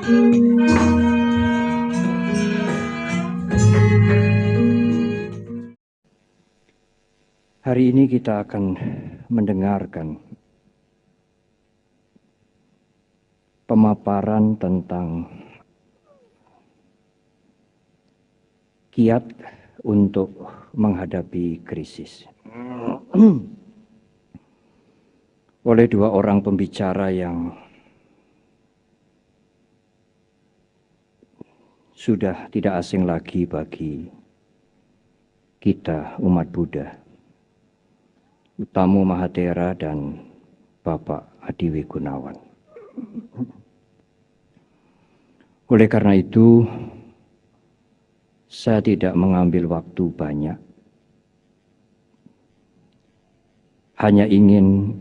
Hari ini kita akan mendengarkan pemaparan tentang kiat untuk menghadapi krisis oleh dua orang pembicara yang sudah tidak asing lagi bagi kita umat Buddha, Utamo Mahathera dan Bapak Adiwi Gunawan. Oleh karena itu, saya tidak mengambil waktu banyak, hanya ingin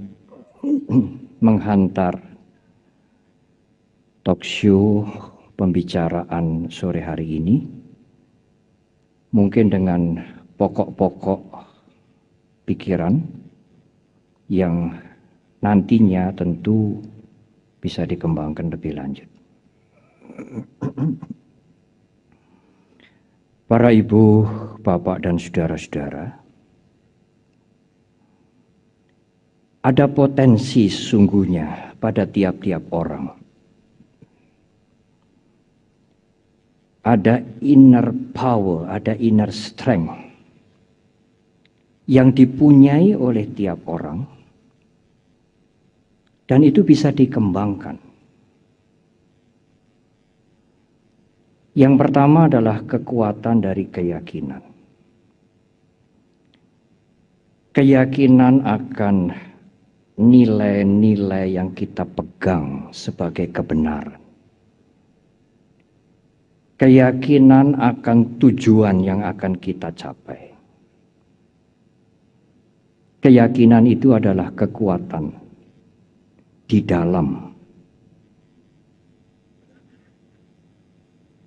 menghantar talk show pembicaraan sore hari ini, mungkin dengan pokok-pokok pikiran yang nantinya tentu bisa dikembangkan lebih lanjut. Para ibu, bapak, dan saudara-saudara, ada potensi sesungguhnya pada tiap-tiap orang. Ada inner power, ada inner strength yang dipunyai oleh tiap orang, dan itu bisa dikembangkan. Yang pertama adalah kekuatan dari keyakinan. Keyakinan akan nilai-nilai yang kita pegang sebagai kebenaran. Keyakinan akan tujuan yang akan kita capai. Keyakinan itu adalah kekuatan di dalam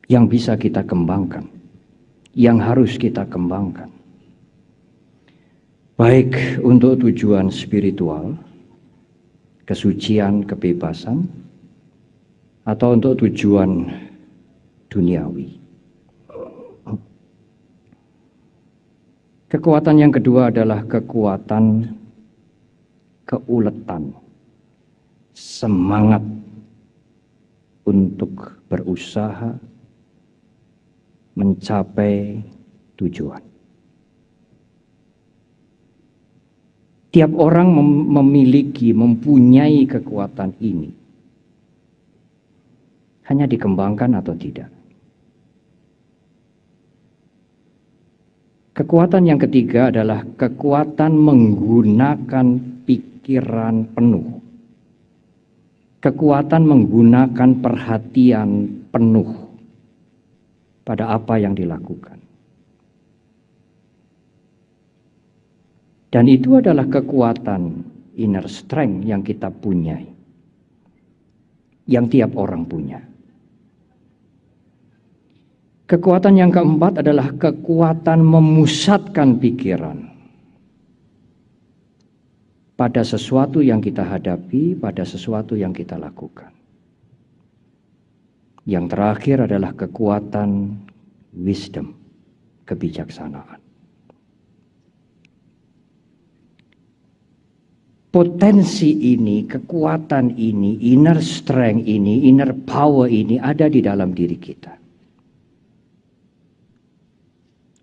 yang bisa kita kembangkan, yang harus kita kembangkan. Baik untuk tujuan spiritual, kesucian, kebebasan, atau untuk tujuan duniawi. Kekuatan yang kedua adalah kekuatan keuletan, semangat untuk berusaha mencapai tujuan. Tiap orang mempunyai kekuatan ini. Hanya dikembangkan atau tidak. Kekuatan yang ketiga adalah kekuatan menggunakan pikiran penuh. Kekuatan menggunakan perhatian penuh pada apa yang dilakukan. Dan itu adalah kekuatan inner strength yang kita punyai. Yang tiap orang punya. Kekuatan yang keempat adalah kekuatan memusatkan pikiran pada sesuatu yang kita hadapi, pada sesuatu yang kita lakukan. Yang terakhir adalah kekuatan wisdom, kebijaksanaan. Potensi ini, kekuatan ini, inner strength ini, inner power ini ada di dalam diri kita.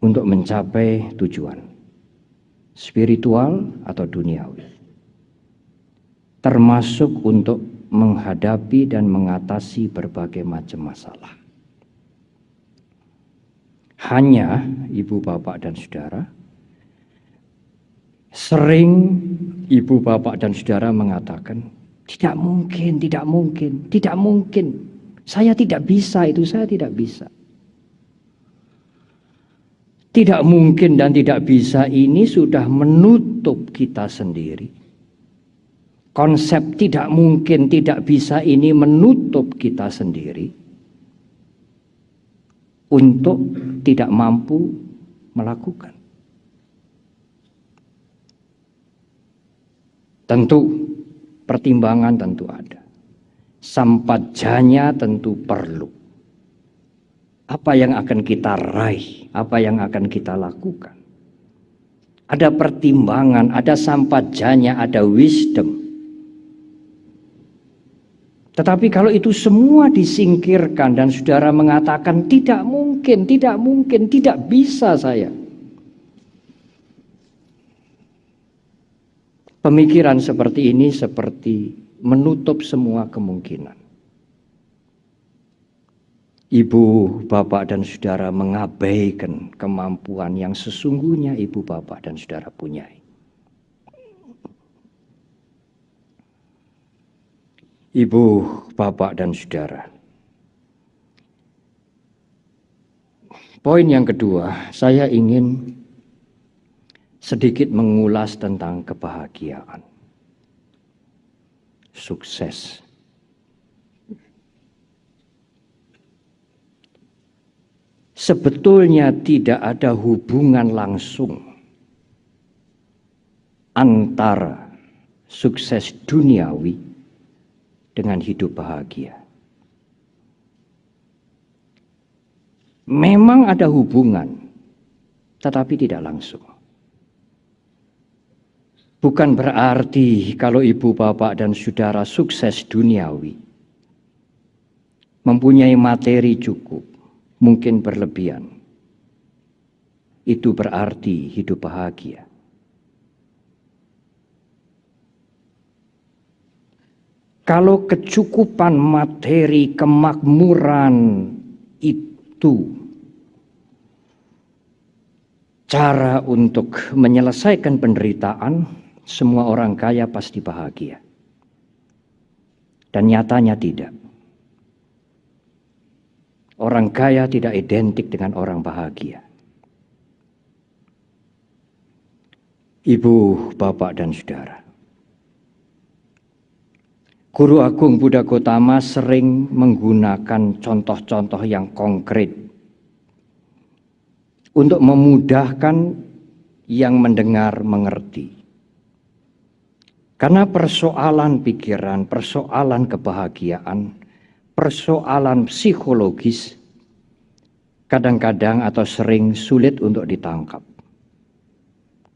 Untuk mencapai tujuan spiritual atau duniawi, termasuk untuk menghadapi dan mengatasi berbagai macam masalah. Hanya ibu, bapak, dan saudara, sering ibu, bapak, dan saudara mengatakan, tidak mungkin, tidak mungkin, tidak mungkin, saya tidak bisa, itu saya tidak bisa. Tidak mungkin dan tidak bisa ini sudah menutup kita sendiri. Konsep tidak mungkin, tidak bisa ini menutup kita sendiri untuk tidak mampu melakukan. Tentu pertimbangan tentu ada. Sampajanya tentu perlu. Apa yang akan kita raih, apa yang akan kita lakukan. Ada pertimbangan, ada sampajanya, ada wisdom. Tetapi kalau itu semua disingkirkan dan saudara mengatakan tidak mungkin, tidak bisa saya. Pemikiran seperti ini seperti menutup semua kemungkinan. Ibu, bapak, dan saudara mengabaikan kemampuan yang sesungguhnya ibu, bapak, dan saudara punyai. Ibu, bapak, dan saudara. Poin yang kedua, saya ingin sedikit mengulas tentang kebahagiaan. Sukses. Sebetulnya tidak ada hubungan langsung antara sukses duniawi dengan hidup bahagia. Memang ada hubungan, tetapi tidak langsung. Bukan berarti kalau ibu, bapak, dan saudara sukses duniawi, mempunyai materi cukup, mungkin berlebihan, itu berarti hidup bahagia. Kalau kecukupan materi, kemakmuran itu cara untuk menyelesaikan penderitaan, semua orang kaya pasti bahagia. Dan nyatanya tidak. Orang kaya tidak identik dengan orang bahagia. Ibu, bapak, dan saudara. Guru Agung Buddha Gautama sering menggunakan contoh-contoh yang konkret untuk memudahkan yang mendengar mengerti. Karena persoalan pikiran, persoalan kebahagiaan, persoalan psikologis kadang-kadang atau sering sulit untuk ditangkap.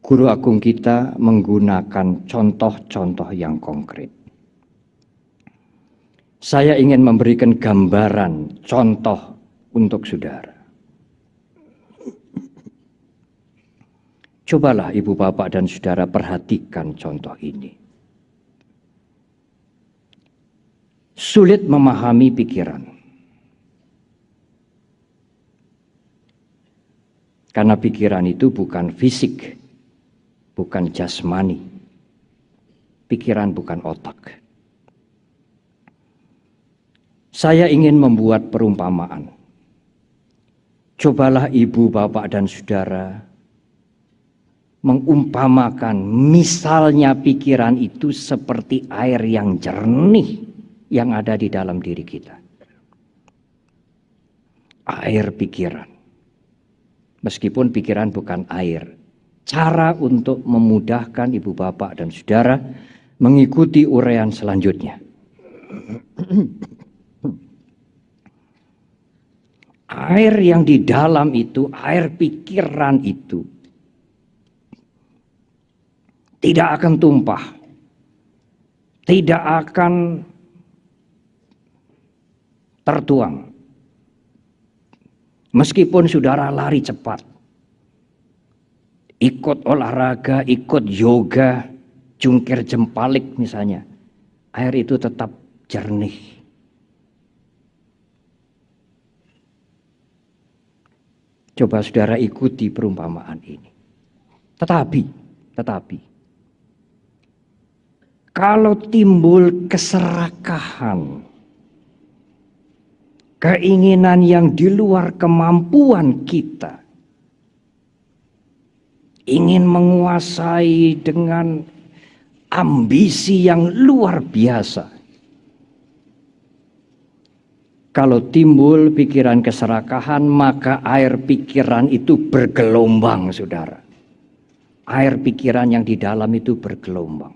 Guru Agung kita menggunakan contoh-contoh yang konkret. Saya ingin memberikan gambaran contoh untuk saudara. Cobalah ibu, bapak, dan saudara perhatikan contoh ini. Sulit memahami pikiran. Karena pikiran itu bukan fisik, bukan jasmani. Pikiran bukan otak. Saya ingin membuat perumpamaan. Cobalah ibu, bapak, dan saudara mengumpamakan misalnya pikiran itu seperti air yang jernih yang ada di dalam diri kita. Air pikiran. Meskipun pikiran bukan air. Cara untuk memudahkan ibu, bapak, dan saudara mengikuti uraian selanjutnya. Air yang di dalam itu, air pikiran itu tidak akan tumpah. Tidak akan tertuang. Meskipun saudara lari cepat, ikut olahraga, ikut yoga, jungkir jempalik misalnya, air itu tetap jernih. Coba saudara ikuti perumpamaan ini. Tetapi, kalau timbul keserakahan, keinginan yang di luar kemampuan kita, ingin menguasai dengan ambisi yang luar biasa. Kalau timbul pikiran keserakahan, maka air pikiran itu bergelombang, saudara. Air pikiran yang di dalam itu bergelombang.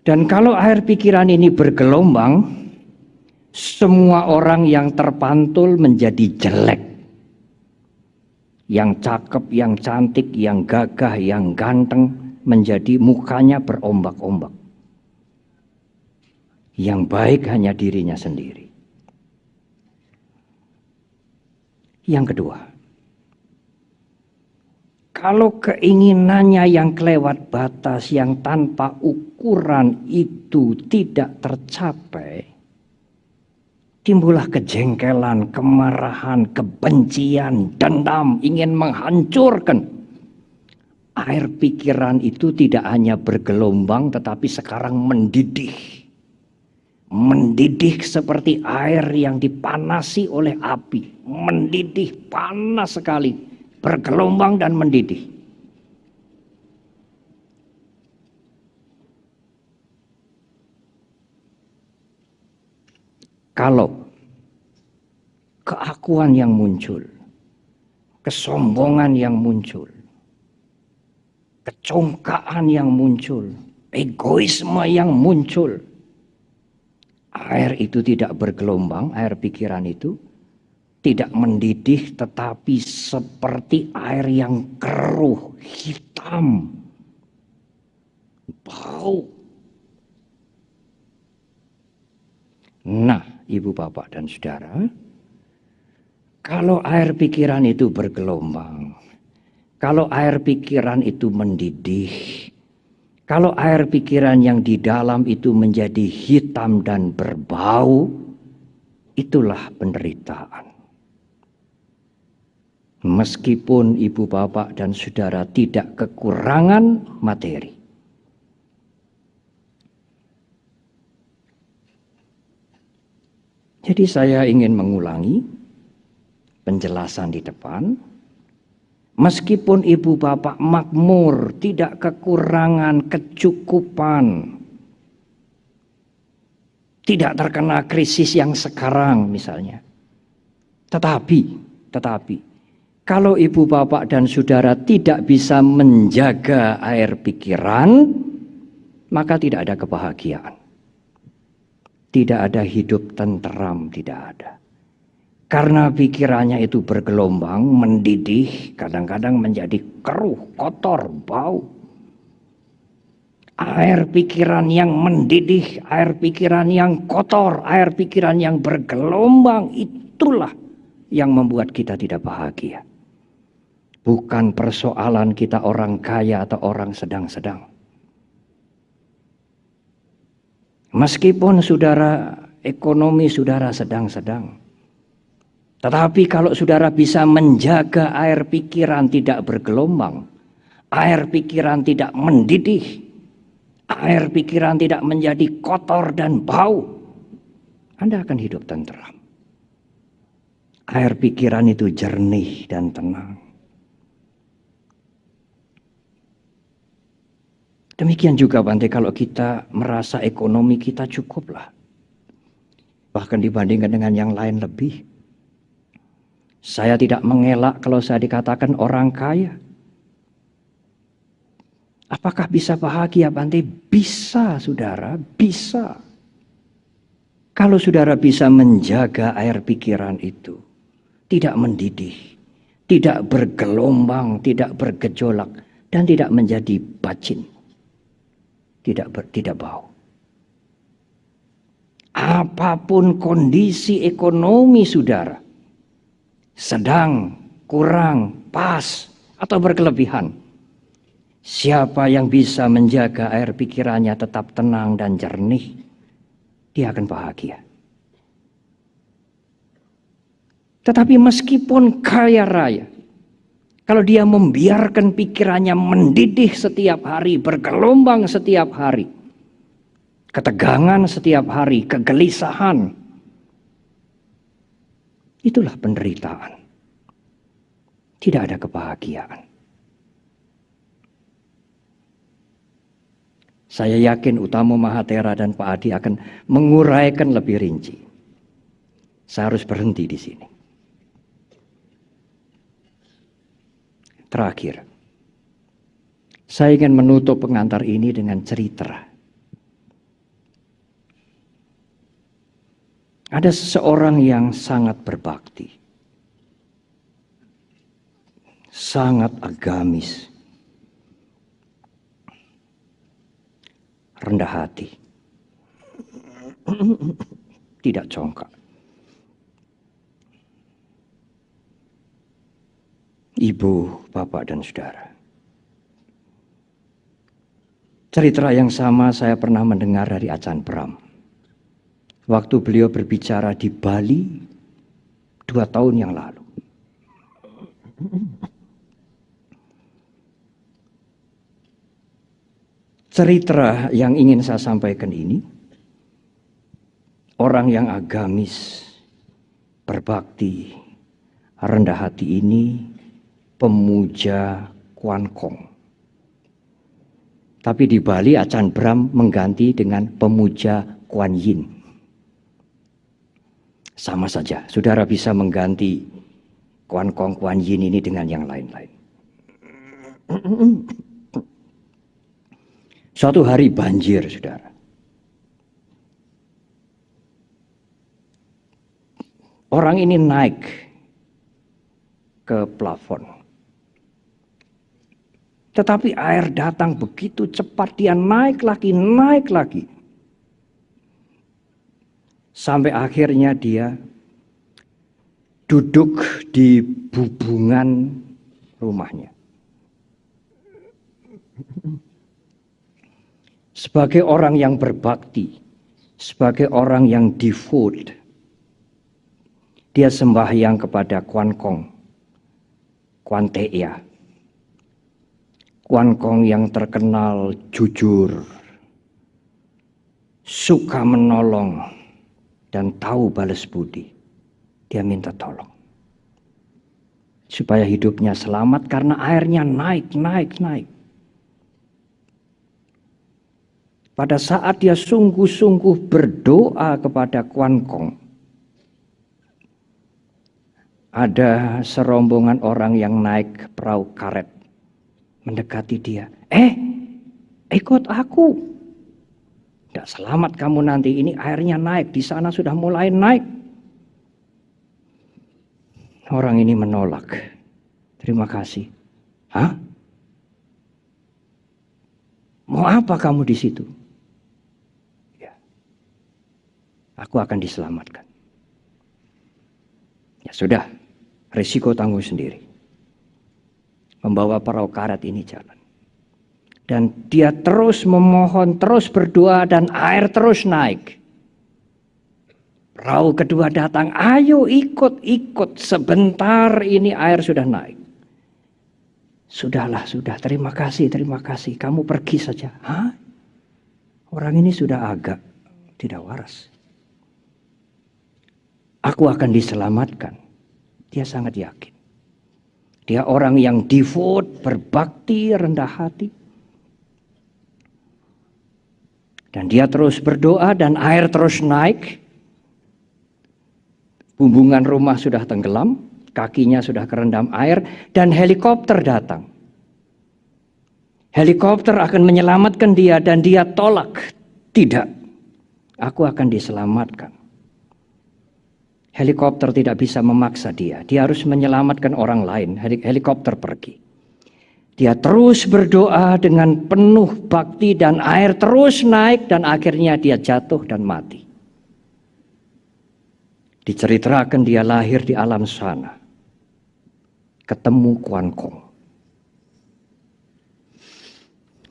Dan kalau air pikiran ini bergelombang, semua orang yang terpantul menjadi jelek. Yang cakep, yang cantik, yang gagah, yang ganteng, menjadi mukanya berombak-ombak. Yang baik hanya dirinya sendiri. Yang kedua, kalau keinginannya yang kelewat batas, yang tanpa ukuran itu tidak tercapai, timbullah kejengkelan, kemarahan, kebencian, dendam, ingin menghancurkan. Air pikiran itu tidak hanya bergelombang tetapi sekarang mendidih. Mendidih seperti air yang dipanasi oleh api. Mendidih, panas sekali, bergelombang dan mendidih. Kalau keakuan yang muncul, kesombongan yang muncul, kecongkaan yang muncul, egoisme yang muncul, air itu tidak bergelombang, air pikiran itu tidak mendidih, tetapi seperti air yang keruh, hitam, bau. Nah, ibu, bapak, dan saudara, kalau air pikiran itu bergelombang, kalau air pikiran itu mendidih, kalau air pikiran yang di dalam itu menjadi hitam dan berbau, itulah penderitaan. Meskipun ibu, bapak, dan saudara tidak kekurangan materi. Jadi saya ingin mengulangi penjelasan di depan. Meskipun ibu bapak makmur, tidak kekurangan, kecukupan, tidak terkena krisis yang sekarang misalnya. Tetapi, kalau ibu bapak dan saudara tidak bisa menjaga air pikiran, maka tidak ada kebahagiaan. Tidak ada hidup tenteram, tidak ada. Karena pikirannya itu bergelombang, mendidih, kadang-kadang menjadi keruh, kotor, bau. Air pikiran yang mendidih, air pikiran yang kotor, air pikiran yang bergelombang, itulah yang membuat kita tidak bahagia. Bukan persoalan kita orang kaya atau orang sedang-sedang. Meskipun saudara ekonomi saudara sedang-sedang, tetapi kalau saudara bisa menjaga air pikiran tidak bergelombang, air pikiran tidak mendidih, air pikiran tidak menjadi kotor dan bau, Anda akan hidup tenteram. Air pikiran itu jernih dan tenang. Demikian juga Bante, kalau kita merasa ekonomi kita cukuplah. Bahkan dibandingkan dengan yang lain lebih. Saya tidak mengelak kalau saya dikatakan orang kaya. Apakah bisa bahagia Bante? Bisa saudara, bisa. Kalau saudara bisa menjaga air pikiran itu. Tidak mendidih, tidak bergelombang, tidak bergejolak, dan tidak menjadi bacin. Tidak bau. Apapun kondisi ekonomi saudara, sedang, kurang, pas, atau berkelebihan, siapa yang bisa menjaga air pikirannya tetap tenang dan jernih, dia akan bahagia. Tetapi meskipun kaya raya, kalau dia membiarkan pikirannya mendidih setiap hari, bergelombang setiap hari, ketegangan setiap hari, kegelisahan, itulah penderitaan. Tidak ada kebahagiaan. Saya yakin Utamo Mahathera dan Pak Adi akan menguraikan lebih rinci. Saya harus berhenti di sini. Terakhir, saya ingin menutup pengantar ini dengan cerita. Ada seseorang yang sangat berbakti, sangat agamis, rendah hati, tidak congkak. Ibu, bapak, dan saudara. Cerita yang sama saya pernah mendengar dari Acan Bram. Waktu beliau berbicara di Bali 2 tahun yang lalu. Cerita yang ingin saya sampaikan ini, orang yang agamis, berbakti, rendah hati ini pemuja Kuan Kong. Tapi di Bali Acan Bram mengganti dengan pemuja Kuan Yin. Sama saja, saudara bisa mengganti Kuan Kong, Kuan Yin ini dengan yang lain-lain. Suatu hari banjir, saudara. Orang ini naik ke plafon. Tetapi air datang begitu cepat, dia naik lagi. Sampai akhirnya dia duduk di bubungan rumahnya. Sebagai orang yang berbakti, sebagai orang yang devout, dia sembahyang kepada Kuan Kong, Kuan Teia. Kuan Kong yang terkenal jujur, suka menolong, dan tahu balas budi. Dia minta tolong supaya hidupnya selamat karena airnya naik. Pada saat dia sungguh-sungguh berdoa kepada Kuan Kong, ada serombongan orang yang naik perahu karet mendekati dia. Ikut aku. Tidak selamat kamu nanti, ini airnya naik, di sana sudah mulai naik. Orang ini menolak. Terima kasih. Hah? Mau apa kamu di situ? Ya. Aku akan diselamatkan. Ya sudah, risiko tanggung sendiri. Membawa perahu karet ini jalan. Dan dia terus memohon, terus berdoa, dan air terus naik. Perahu kedua datang, ayo ikut. Sebentar ini air sudah naik. Sudah, terima kasih. Kamu pergi saja. Hah? Orang ini sudah agak tidak waras. Aku akan diselamatkan. Dia sangat yakin. Dia orang yang devout, berbakti, rendah hati. Dan dia terus berdoa dan air terus naik. Bumbungan rumah sudah tenggelam, kakinya sudah kerendam air, dan helikopter datang. Helikopter akan menyelamatkan dia dan dia tolak. Tidak, aku akan diselamatkan. Helikopter tidak bisa memaksa dia, dia harus menyelamatkan orang lain. Helikopter pergi. Dia terus berdoa dengan penuh bakti dan air terus naik dan akhirnya dia jatuh dan mati. Diceritakan dia lahir di alam sana. Ketemu Kuan Kong.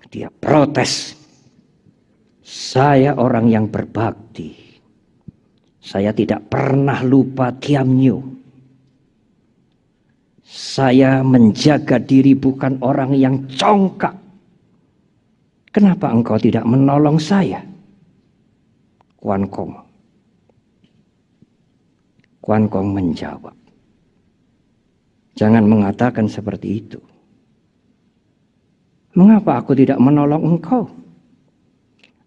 Dia protes. Saya orang yang berbakti. Saya tidak pernah lupa Tiam Nyo. Saya menjaga diri bukan orang yang congkak. Kenapa engkau tidak menolong saya? Kuan Kong. Kuan Kong menjawab, jangan mengatakan seperti itu. Mengapa aku tidak menolong engkau?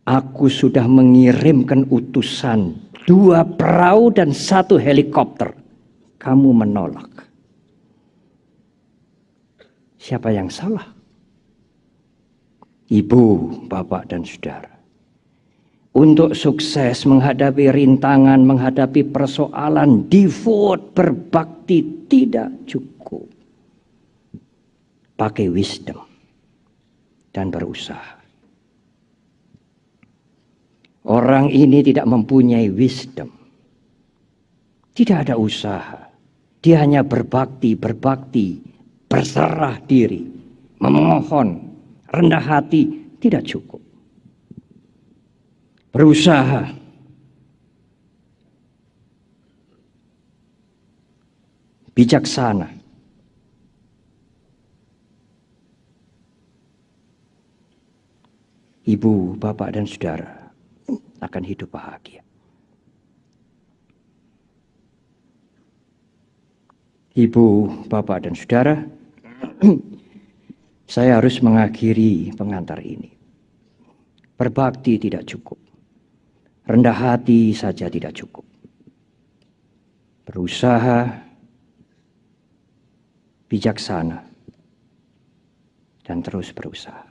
Aku sudah mengirimkan utusan 2 perahu dan 1 helikopter. Kamu menolak. Siapa yang salah? Ibu, bapak, dan saudara. untuk sukses menghadapi rintangan, menghadapi persoalan, devote, berbakti tidak cukup. Pakai wisdom dan berusaha. Orang ini tidak mempunyai wisdom. Tidak ada usaha. Dia hanya berbakti, berserah diri, memohon, rendah hati, tidak cukup. Berusaha. Bijaksana. Ibu, bapak, dan saudara akan hidup bahagia. Ibu, bapak, dan saudara, saya harus mengakhiri pengantar ini. Berbakti tidak cukup. Rendah hati saja tidak cukup. Berusaha, bijaksana, dan terus berusaha.